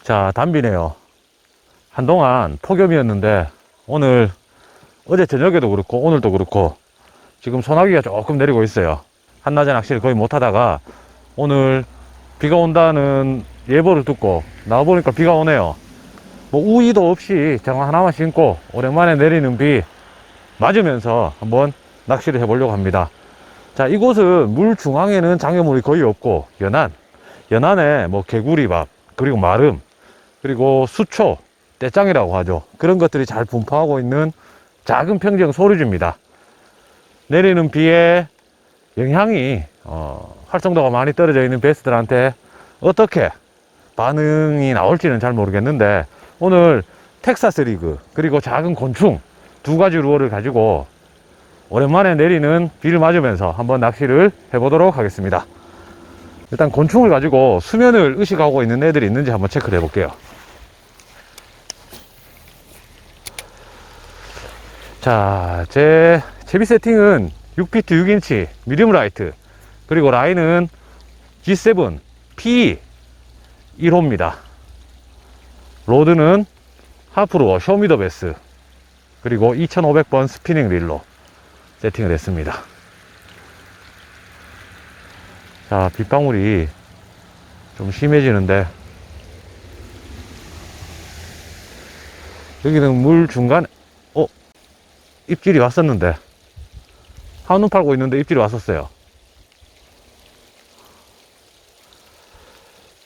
자, 담비네요. 한동안 폭염이었는데 오늘 어제 저녁에도 그렇고 오늘도 그렇고 지금 소나기가 조금 내리고 있어요. 한낮에 낚시를 거의 못 하다가 오늘 비가 온다는 예보를 듣고 나와보니까 비가 오네요. 뭐 우의도 없이 장화 하나만 신고 오랜만에 내리는 비 맞으면서 한번 낚시를 해보려고 합니다. 자, 이곳은 물 중앙에는 장애물이 거의 없고 연안에 뭐 개구리밥 그리고 마름 그리고 수초 떼짱이라고 하죠. 그런 것들이 잘 분포하고 있는 작은 평지형 소류지입니다. 내리는 비에 영향이 활성도가 많이 떨어져 있는 베스들한테 어떻게 반응이 나올지는 잘 모르겠는데 오늘 텍사스 리그 그리고 작은 곤충 두 가지 루어를 가지고 오랜만에 내리는 비를 맞으면서 한번 낚시를 해보도록 하겠습니다. 일단 곤충을 가지고 수면을 의식하고 있는 애들이 있는지 한번 체크를 해볼게요. 자, 제 채비 세팅은 6피트 6인치 미디움 라이트 그리고 라인은 G7 PE 1호입니다. 로드는 하프루어 쇼미더 베스 그리고 2500번 스피닝 릴로 세팅을 했습니다. 자, 빗방울이 좀 심해지는데 여기는 물 중간에 입질이 왔었는데 한눈 팔고 있는데 입질이 왔었어요.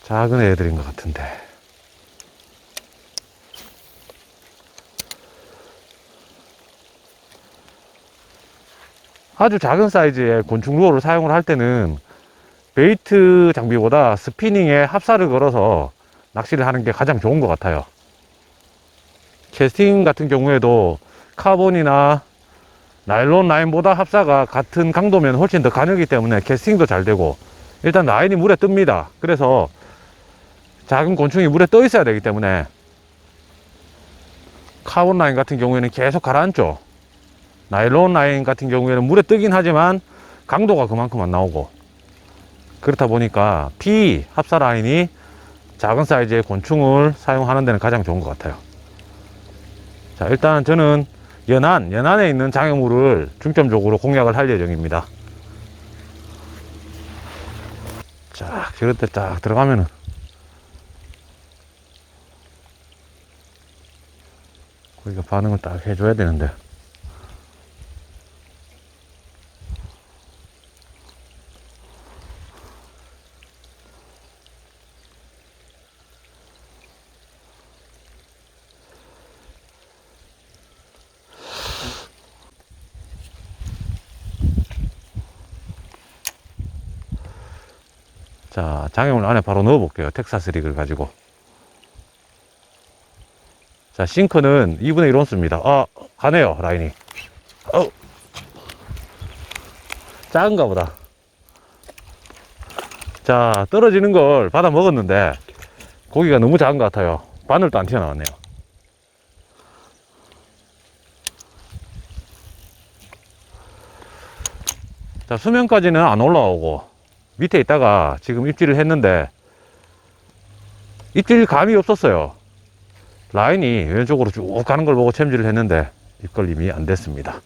작은 애들인 것 같은데 아주 작은 사이즈의 곤충 루어를 사용을 할 때는 베이트 장비보다 스피닝에 합사를 걸어서 낚시를 하는 게 가장 좋은 것 같아요. 캐스팅 같은 경우에도 카본이나 나일론 라인보다 합사가 같은 강도면 훨씬 더 가늘기 때문에 캐스팅도 잘 되고 일단 라인이 물에 뜹니다. 그래서 작은 곤충이 물에 떠 있어야 되기 때문에 카본 라인 같은 경우에는 계속 가라앉죠. 나일론 라인 같은 경우에는 물에 뜨긴 하지만 강도가 그만큼 안 나오고 그렇다 보니까 PE 합사 라인이 작은 사이즈의 곤충을 사용하는 데는 가장 좋은 것 같아요. 자, 일단 저는 연안에 있는 장애물을 중점적으로 공략을 할 예정입니다. 쫙 저럴 때 딱 들어가면은 거기가 반응을 딱 해줘야 되는데 자, 장애물 안에 바로 넣어 볼게요. 텍사스 릭을 가지고. 자, 싱크는 2분의 1온스입니다. 가네요, 라인이. 작은가 보다. 자, 떨어지는 걸 받아 먹었는데 고기가 너무 작은 것 같아요. 바늘도 안 튀어나왔네요. 자, 수면까지는 안 올라오고 밑에 있다가 지금 입질을 했는데 입질 감이 없었어요. 라인이 왼쪽으로 쭉 가는 걸 보고 챔질을 했는데 입걸림이 안 됐습니다.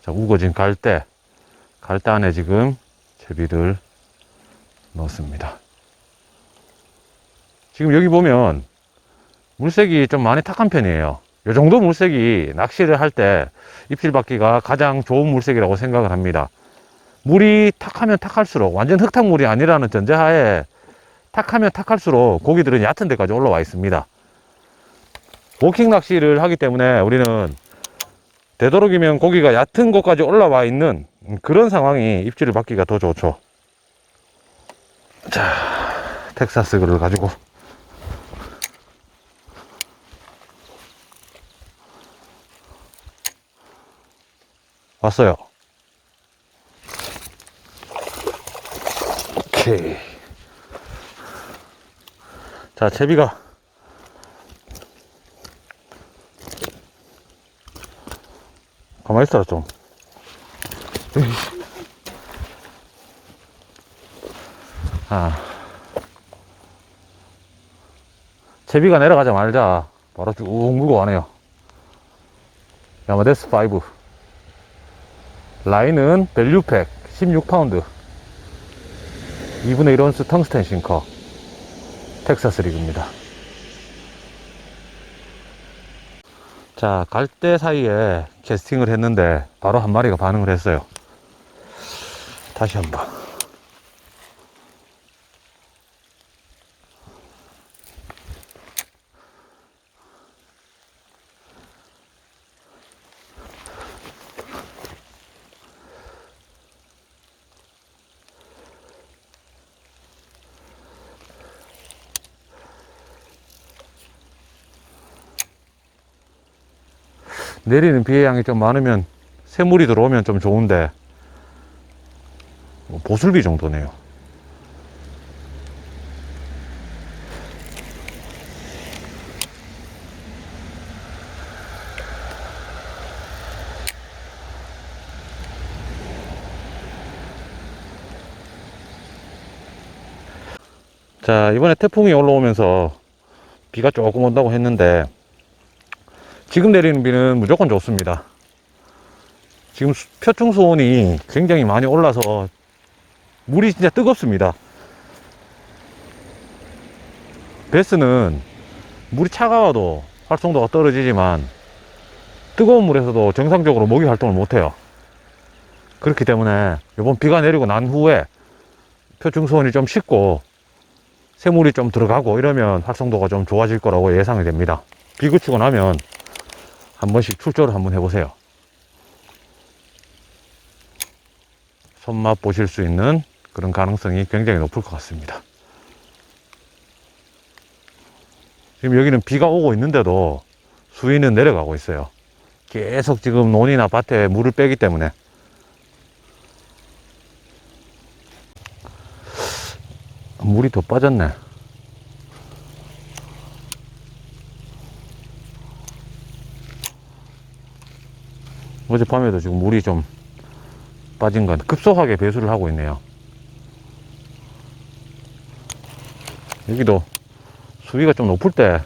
자, 우거진 갈대 안에 지금 제비를 넣었습니다. 지금 여기 보면 물색이 좀 많이 탁한 편이에요. 이 정도 물색이 낚시를 할 때 입질 받기가 가장 좋은 물색이라고 생각을 합니다. 물이 탁하면 탁할수록 완전 흙탕물이 아니라는 전제하에 탁하면 탁할수록 고기들은 얕은 데까지 올라와 있습니다. 워킹 낚시를 하기 때문에 우리는 되도록이면 고기가 얕은 곳까지 올라와 있는 그런 상황이 입질을 받기가 더 좋죠. 자, 텍사스를 가지고 왔어요. 오케이. 자, 채비가 가만히 있어라 좀. 아, 채비가 내려가자마자 바로 쭉 물고 가네요. 야마데스 5 라인은 밸류팩 16파운드 2분의 1온스 텅스텐 싱커 텍사스 리그입니다. 자, 갈대 사이에 캐스팅을 했는데 바로 한 마리가 반응을 했어요. 다시 한번. 내리는 비의 양이 좀 많으면 새물이 들어오면 좀 좋은데 보슬비 정도네요. 자, 이번에 태풍이 올라오면서 비가 조금 온다고 했는데 지금 내리는 비는 무조건 좋습니다. 지금 표층 수온이 굉장히 많이 올라서 물이 진짜 뜨겁습니다. 베스는 물이 차가워도 활성도가 떨어지지만 뜨거운 물에서도 정상적으로 모기 활동을 못해요. 그렇기 때문에 이번 비가 내리고 난 후에 표층 수온이 좀 식고 새물이 좀 들어가고 이러면 활성도가 좀 좋아질 거라고 예상이 됩니다. 비 그치고 나면 한 번씩 출조를 한번 해보세요. 손맛 보실 수 있는 그런 가능성이 굉장히 높을 것 같습니다. 지금 여기는 비가 오고 있는데도 수위는 내려가고 있어요. 계속 지금 논이나 밭에 물을 빼기 때문에. 물이 더 빠졌네. 어젯밤에도 지금 물이 좀 빠진 건 급속하게 배수를 하고 있네요. 여기도 수위가 좀 높을 때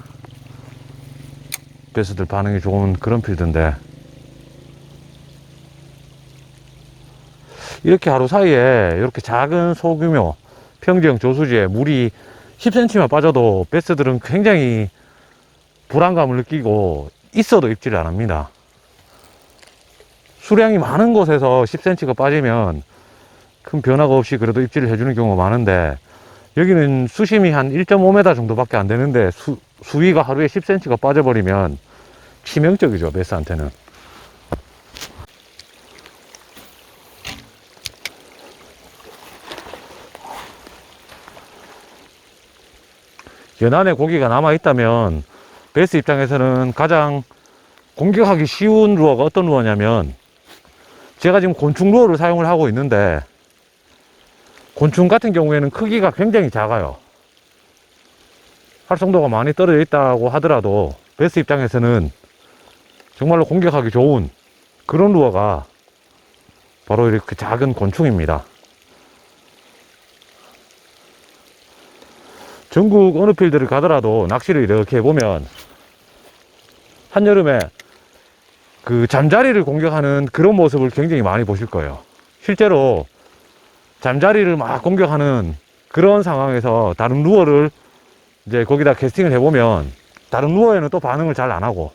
배수들 반응이 좋은 그런 필드인데 이렇게 하루 사이에 이렇게 작은 소규모 평지형 저수지에 물이 10cm만 빠져도 배스들은 굉장히 불안감을 느끼고 있어도 입질을 안 합니다. 수량이 많은 곳에서 10cm가 빠지면 큰 변화가 없이 그래도 입질을 해주는 경우가 많은데 여기는 수심이 한 1.5m 정도밖에 안 되는데 수위가 하루에 10cm가 빠져버리면 치명적이죠, 베스한테는. 연안에 고기가 남아있다면 베스 입장에서는 가장 공격하기 쉬운 루어가 어떤 루어냐면 제가 지금 곤충 루어를 사용을 하고 있는데 곤충 같은 경우에는 크기가 굉장히 작아요. 활성도가 많이 떨어져 있다고 하더라도 베스 입장에서는 정말로 공격하기 좋은 그런 루어가 바로 이렇게 작은 곤충입니다. 전국 어느 필드를 가더라도 낚시를 이렇게 해보면 한여름에 그 잠자리를 공격하는 그런 모습을 굉장히 많이 보실 거예요. 실제로 잠자리를 막 공격하는 그런 상황에서 다른 루어를 이제 거기다 캐스팅을 해보면 다른 루어에는 또 반응을 잘 안 하고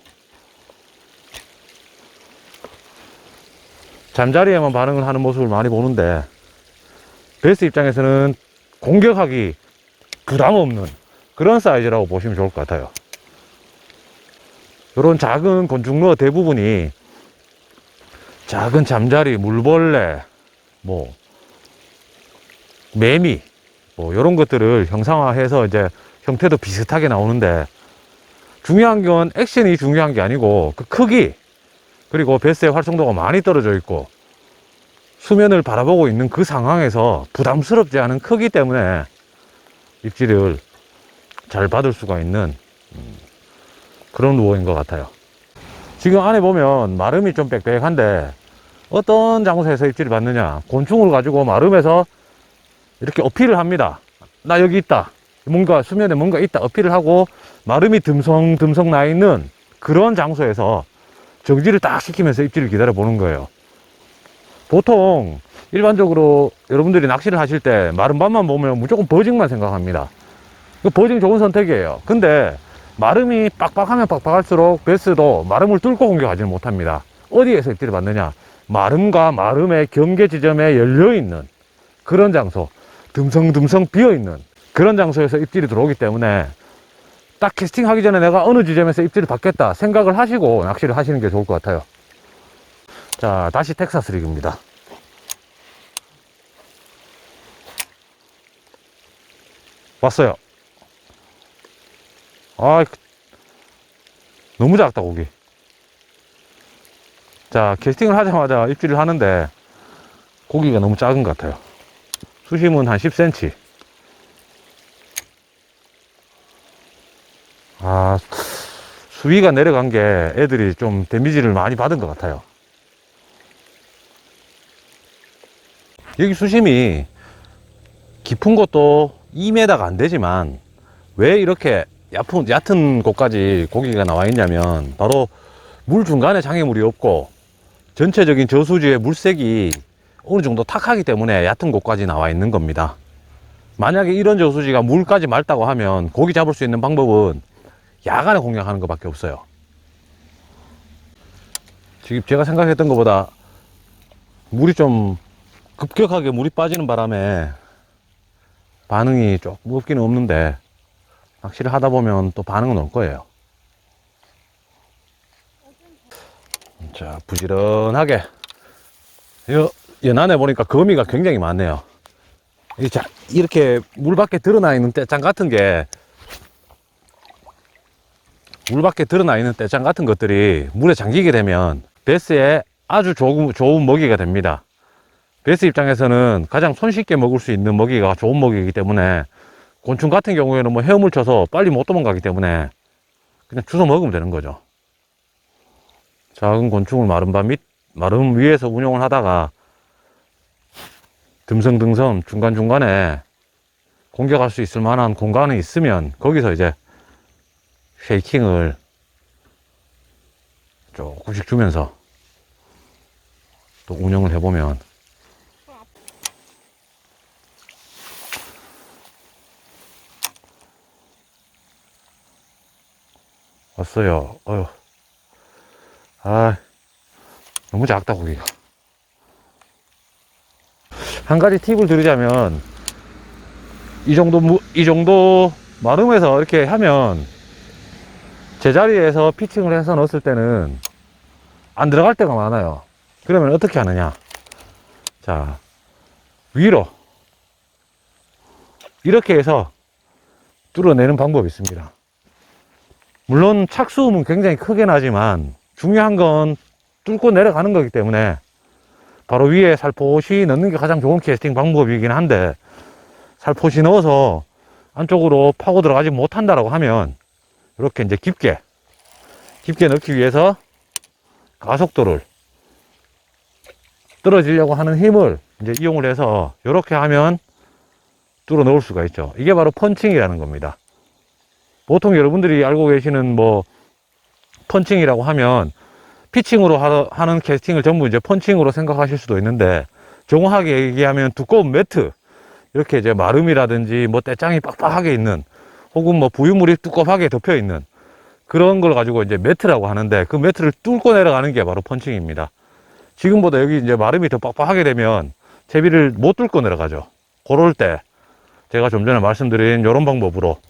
잠자리에만 반응을 하는 모습을 많이 보는데 베스 입장에서는 공격하기 부담 없는 그런 사이즈라고 보시면 좋을 것 같아요. 이런 작은 곤충 루어 대부분이 작은 잠자리, 물벌레, 뭐 매미, 뭐 이런 것들을 형상화해서 이제 형태도 비슷하게 나오는데 중요한 건 액션이 중요한 게 아니고 그 크기, 그리고 베스의 활성도가 많이 떨어져 있고 수면을 바라보고 있는 그 상황에서 부담스럽지 않은 크기 때문에 입질을 잘 받을 수가 있는 그런 루어인 것 같아요. 지금 안에 보면 마름이 좀 빽빽한데 어떤 장소에서 입질을 받느냐, 곤충을 가지고 마름에서 이렇게 어필을 합니다. 나 여기 있다, 뭔가 수면에 뭔가 있다 어필을 하고 마름이 듬성듬성 나 있는 그런 장소에서 정지를 딱 시키면서 입질을 기다려 보는 거예요. 보통 일반적으로 여러분들이 낚시를 하실 때 마름밥만 보면 무조건 버징만 생각합니다. 버징 좋은 선택이에요. 근데 마름이 빡빡하면 빡빡할수록 베스도 마름을 뚫고 공격하지는 못합니다. 어디에서 입질을 받느냐, 마름과 마름의 경계 지점에 열려있는 그런 장소, 듬성듬성 비어있는 그런 장소에서 입질이 들어오기 때문에 딱 캐스팅 하기 전에 내가 어느 지점에서 입질을 받겠다 생각을 하시고 낚시를 하시는 게 좋을 것 같아요. 자, 다시 텍사스 리그입니다. 왔어요. 아, 너무 작다 고기. 자, 캐스팅을 하자마자 입질을 하는데 고기가 너무 작은 것 같아요. 수심은 한 10cm. 아, 수위가 내려간 게 애들이 좀 데미지를 많이 받은 것 같아요. 여기 수심이 깊은 것도 2m가 안 되지만 왜 이렇게 얕은 곳까지 고기가 나와 있냐면 바로 물 중간에 장애물이 없고 전체적인 저수지의 물색이 어느 정도 탁하기 때문에 얕은 곳까지 나와 있는 겁니다. 만약에 이런 저수지가 물까지 맑다고 하면 고기 잡을 수 있는 방법은 야간에 공략하는 것밖에 없어요. 지금 제가 생각했던 것보다 물이 좀 급격하게 물이 빠지는 바람에 반응이 조금 없기는 없는데 낚시를 하다 보면 또 반응은 올 거예요. 자, 부지런하게 연안에 보니까 거미가 굉장히 많네요. 이렇게 물 밖에 드러나 있는 떼짱 같은 게 물 밖에 드러나 있는 떼짱 같은 것들이 물에 잠기게 되면 베스에 아주 좋은 먹이가 됩니다. 베스 입장에서는 가장 손쉽게 먹을 수 있는 먹이가 좋은 먹이이기 때문에 곤충 같은 경우에는 뭐 헤엄을 쳐서 빨리 못 도망가기 때문에 그냥 주워 먹으면 되는 거죠. 작은 곤충을 마름 위에서 운용을 하다가 듬성듬성 중간중간에 공격할 수 있을 만한 공간이 있으면 거기서 이제 쉐이킹을 조금씩 주면서 또 운영을 해보면 왔어요. 어휴. 아, 너무 작다 고기가. 한 가지 팁을 드리자면 이 정도 마름에서 이렇게 하면 제자리에서 피칭을 해서 넣었을 때는 안 들어갈 때가 많아요. 그러면 어떻게 하느냐, 자, 위로 이렇게 해서 뚫어내는 방법이 있습니다. 물론 착수음은 굉장히 크게 나지만 중요한 건 뚫고 내려가는 거기 때문에 바로 위에 살포시 넣는 게 가장 좋은 캐스팅 방법이긴 한데, 살포시 넣어서 안쪽으로 파고 들어가지 못한다라고 하면 이렇게 이제 깊게 넣기 위해서 가속도를, 떨어지려고 하는 힘을 이제 이용을 해서 이렇게 하면 뚫어 넣을 수가 있죠. 이게 바로 펀칭이라는 겁니다. 보통 여러분들이 알고 계시는 뭐 펀칭이라고 하면 피칭으로 하는 캐스팅을 전부 이제 펀칭으로 생각하실 수도 있는데, 정확하게 얘기하면 두꺼운 매트, 이렇게 이제 마름이라든지 뭐 떼짱이 빡빡하게 있는, 혹은 뭐 부유물이 두껍하게 덮여 있는 그런 걸 가지고 이제 매트라고 하는데, 그 매트를 뚫고 내려가는 게 바로 펀칭입니다. 지금보다 여기 이제 마름이 더 빡빡하게 되면 채비를 못 뚫고 내려가죠. 그럴 때 제가 좀 전에 말씀드린 이런 방법으로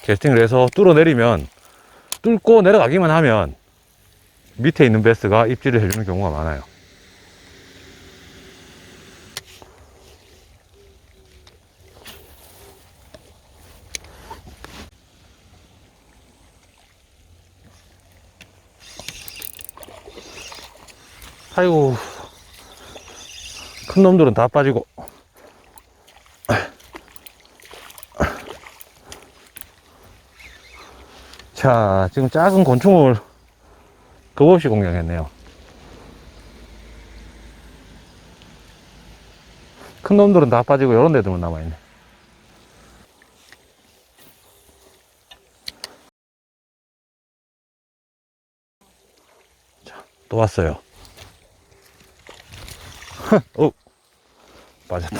캐스팅을 해서 뚫어 내리면, 뚫고 내려가기만 하면 밑에 있는 베스가 입질을 해주는 경우가 많아요. 아이고, 큰 놈들은 다 빠지고. 자, 지금 작은 곤충을 겁없이 공략했네요. 큰 놈들은 다 빠지고 이런 데들만 남아있네. 자, 또 왔어요. 어, 빠졌다.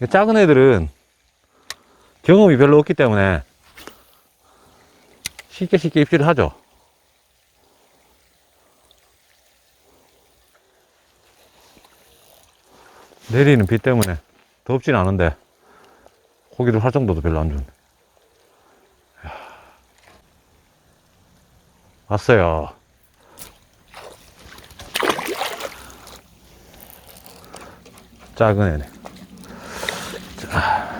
작은 애들은 경험이 별로 없기 때문에 쉽게 입질을 하죠. 내리는 비 때문에 덥진 않은데 고기를 할 정도도 별로 안 좋네. 왔어요. 작은 애네. 자.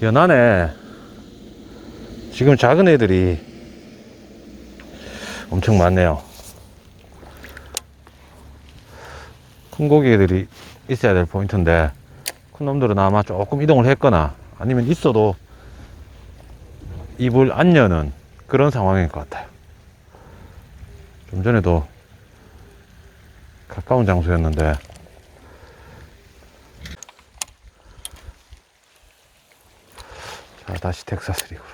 연안에 지금 작은 애들이 엄청 많네요. 큰 고기들이 있어야 될 포인트인데 큰 놈들은 아마 조금 이동을 했거나 아니면 있어도 입을 안 여는 그런 상황인 것 같아요. 좀 전에도 가까운 장소였는데 자, 다시 텍사스 리그로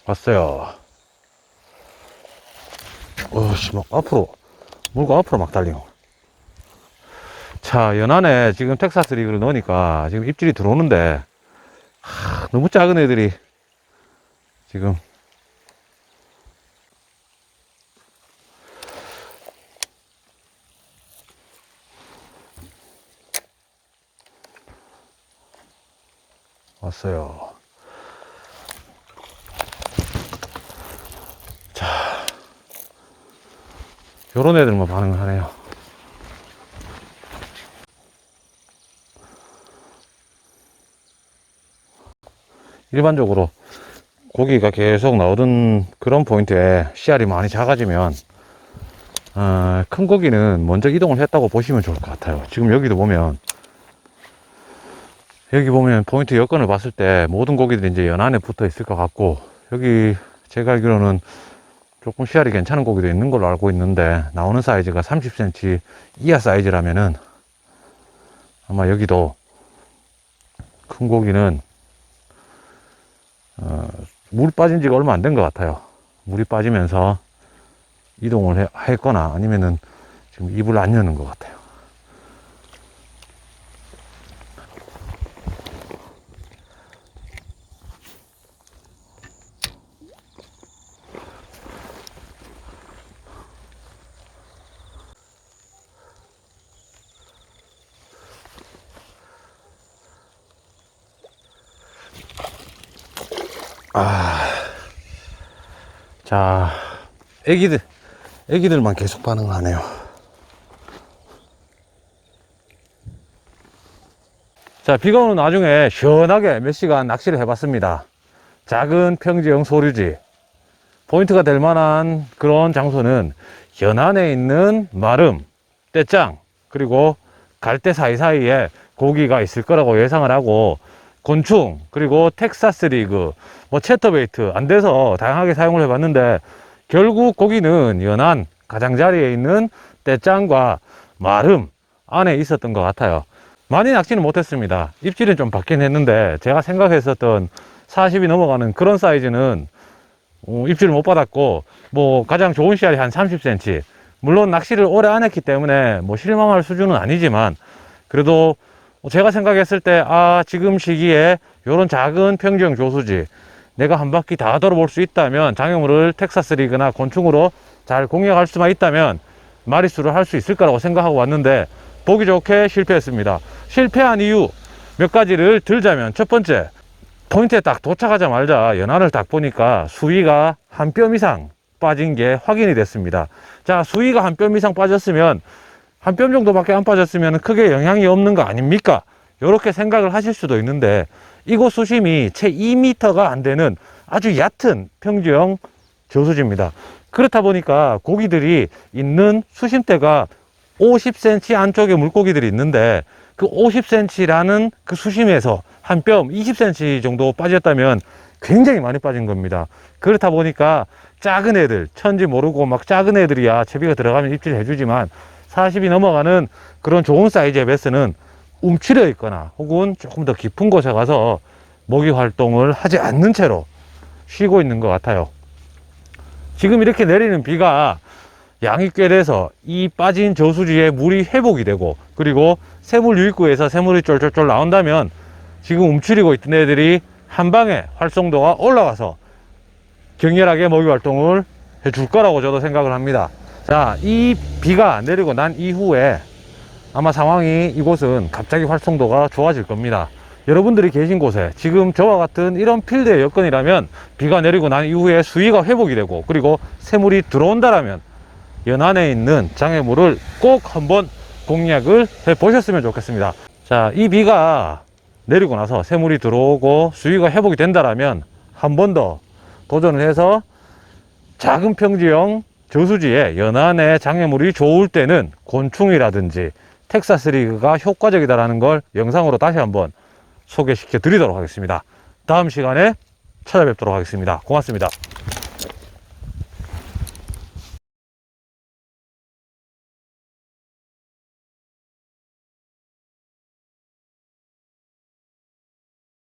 왔어요. 어씨, 막 앞으로 물고 앞으로 막 달리고. 자, 연안에 지금 텍사스 리그를 넣으니까 지금 입질이 들어오는데 너무 작은 애들이 지금 왔어요. 자, 요런 애들만 반응을 하네요. 일반적으로 고기가 계속 나오던 그런 포인트에 씨알이 많이 작아지면 큰 고기는 먼저 이동을 했다고 보시면 좋을 것 같아요. 지금 여기도 보면 여기 보면 포인트 여건을 봤을 때 모든 고기들이 이제 연안에 붙어 있을 것 같고, 여기 제가 알기로는 조금 씨알이 괜찮은 고기도 있는 걸로 알고 있는데 나오는 사이즈가 30cm 이하 사이즈라면은 아마 여기도 큰 고기는 물 빠진 지가 얼마 안 된 것 같아요. 물이 빠지면서 이동을 했거나 아니면은 지금 입을 안 여는 것 같아요. 자, 애기들만 계속 반응을 하네요. 자, 비가 오는 나중에 시원하게 몇 시간 낚시를 해봤습니다. 작은 평지형 소류지, 포인트가 될 만한 그런 장소는 연안에 있는 마름, 떼짱, 그리고 갈대 사이사이에 고기가 있을 거라고 예상을 하고, 곤충, 그리고 텍사스 리그, 뭐 채터베이트 안 돼서 다양하게 사용을 해봤는데 결국 고기는 연안 가장자리에 있는 떼짱과 마름 안에 있었던 것 같아요. 많이 낚시는 못했습니다. 입질은 좀 받긴 했는데 제가 생각했었던 40이 넘어가는 그런 사이즈는 입질을 못 받았고, 뭐 가장 좋은 씨알이 한 30cm, 물론 낚시를 오래 안 했기 때문에 뭐 실망할 수준은 아니지만 그래도 제가 생각했을 때 지금 시기에 요런 작은 평지형 조수지 내가 한 바퀴 다 돌아볼 수 있다면, 장애물을 텍사스 리그나 곤충으로 잘 공략할 수만 있다면 마리수를 할 수 있을 거라고 생각하고 왔는데 보기 좋게 실패했습니다. 실패한 이유 몇 가지를 들자면, 첫 번째, 포인트에 딱 도착하자마자 연안을 딱 보니까 수위가 한 뼘 이상 빠진 게 확인이 됐습니다. 자, 수위가 한 뼘 이상 빠졌으면, 한 뼘 정도밖에 안 빠졌으면 크게 영향이 없는 거 아닙니까? 이렇게 생각을 하실 수도 있는데, 이곳 수심이 채 2m가 안 되는 아주 얕은 평지형 저수지입니다. 그렇다 보니까 고기들이 있는 수심대가 50cm 안쪽에 물고기들이 있는데 그 50cm라는 그 수심에서 한 뼘 20cm 정도 빠졌다면 굉장히 많이 빠진 겁니다. 그렇다 보니까 작은 애들, 천지 모르고 막 작은 애들이야 채비가 들어가면 입질 해주지만 40이 넘어가는 그런 좋은 사이즈의 베스는 움츠려 있거나 혹은 조금 더 깊은 곳에 가서 먹이 활동을 하지 않는 채로 쉬고 있는 것 같아요. 지금 이렇게 내리는 비가 양이 꽤 돼서 이 빠진 저수지에 물이 회복이 되고, 그리고 새물 유입구에서 새물이 쫄쫄쫄 나온다면 지금 움츠리고 있던 애들이 한 방에 활성도가 올라가서 격렬하게 먹이 활동을 해줄 거라고 저도 생각을 합니다. 자, 이 비가 내리고 난 이후에 아마 상황이 이곳은 갑자기 활성도가 좋아질 겁니다. 여러분들이 계신 곳에 지금 저와 같은 이런 필드의 여건이라면 비가 내리고 난 이후에 수위가 회복이 되고, 그리고 새물이 들어온다라면 연안에 있는 장애물을 꼭 한번 공략을 해 보셨으면 좋겠습니다. 자, 이 비가 내리고 나서 새물이 들어오고 수위가 회복이 된다라면 한 번 더 도전을 해서 작은 평지형 저수지에 연안에 장애물이 좋을 때는 곤충이라든지 텍사스 리그가 효과적이다라는 걸 영상으로 다시 한번 소개시켜 드리도록 하겠습니다. 다음 시간에 찾아뵙도록 하겠습니다. 고맙습니다.